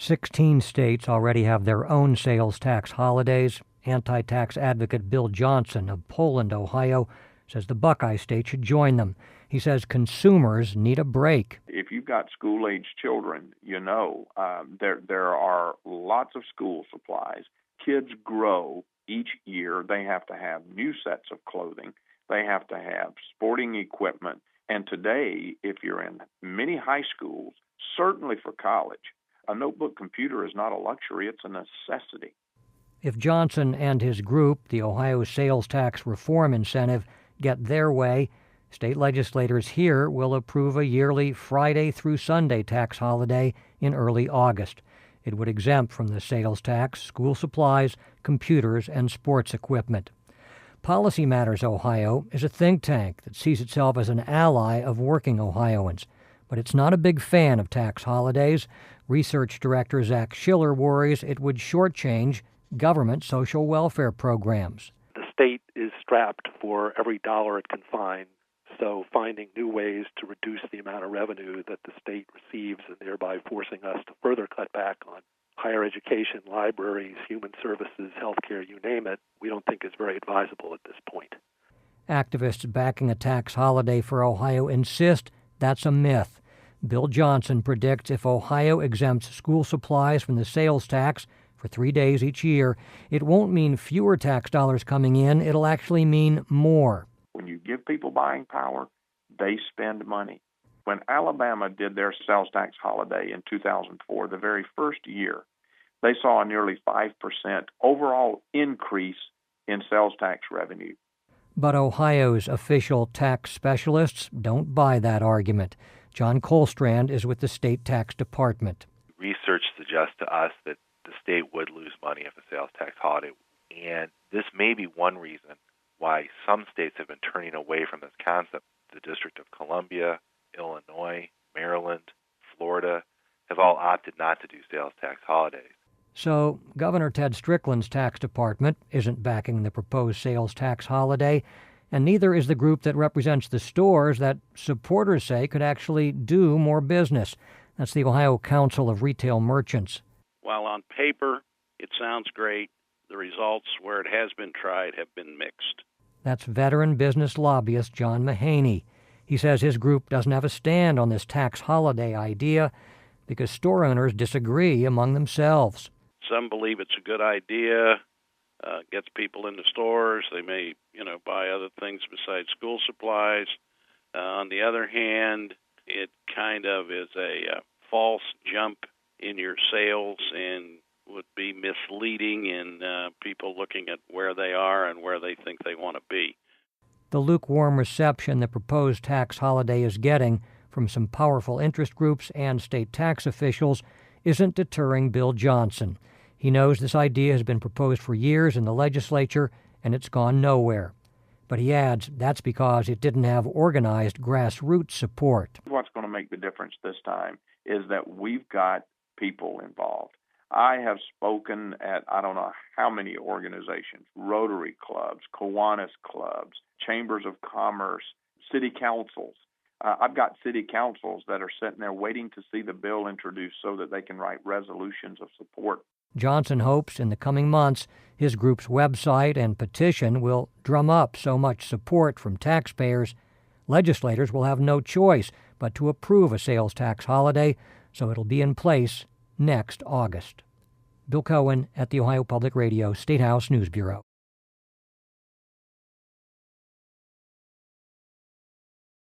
16 states already have their own sales tax holidays. Anti-tax advocate Bill Johnson of Poland, Ohio, says the Buckeye State should join them. He says consumers need a break. If you've got school-aged children, there are lots of school supplies. Kids grow each year. They have to have new sets of clothing. They have to have sporting equipment. And today, if you're in many high schools, certainly for college, a notebook computer is not a luxury, it's a necessity. If Johnson and his group, the Ohio Sales Tax Reform Incentive, get their way, state legislators here will approve a yearly Friday through Sunday tax holiday in early August. It would exempt from the sales tax school supplies, computers, and sports equipment. Policy Matters Ohio is a think tank that sees itself as an ally of working Ohioans, but it's not a big fan of tax holidays. Research Director Zach Schiller worries it would shortchange government social welfare programs. The state is strapped for every dollar it can find, so finding new ways to reduce the amount of revenue that the state receives and thereby forcing us to further cut back on higher education, libraries, human services, healthcare, you name it, we don't think is very advisable at this point. Activists backing a tax holiday for Ohio insist that's a myth. Bill Johnson predicts if Ohio exempts school supplies from the sales tax for 3 days each year, it won't mean fewer tax dollars coming in, it'll actually mean more. When you give people buying power, they spend money. When Alabama did their sales tax holiday in 2004, the very first year, they saw a nearly 5% overall increase in sales tax revenue. But Ohio's official tax specialists don't buy that argument. John Colstrand is with the state tax department. Research suggests to us that the state would lose money if a sales tax holiday, and this may be one reason why some states have been turning away from this concept. The District of Columbia, Illinois, Maryland, Florida have all opted not to do sales tax holidays. So Governor Ted Strickland's tax department isn't backing the proposed sales tax holiday, and neither is the group that represents the stores that supporters say could actually do more business. That's the Ohio Council of Retail Merchants. While on paper it sounds great, the results where it has been tried have been mixed. That's veteran business lobbyist John Mahaney. He says his group doesn't have a stand on this tax holiday idea because store owners disagree among themselves. Some believe it's a good idea, gets people into stores. They may, buy other things besides school supplies. On the other hand, it kind of is a false jump in your sales and would be misleading in people looking at where they are and where they think they want to be. The lukewarm reception the proposed tax holiday is getting from some powerful interest groups and state tax officials isn't deterring Bill Johnson. He knows this idea has been proposed for years in the legislature and it's gone nowhere. But he adds that's because it didn't have organized grassroots support. What's going to make the difference this time is that we've got people involved. I have spoken at I don't know how many organizations, Rotary clubs, Kiwanis clubs, chambers of commerce, city councils. I've got city councils that are sitting there waiting to see the bill introduced so that they can write resolutions of support. Johnson hopes in the coming months his group's website and petition will drum up so much support from taxpayers, legislators will have no choice but to approve a sales tax holiday so it'll be in place next August. Bill Cohen at the Ohio Public Radio State House News Bureau.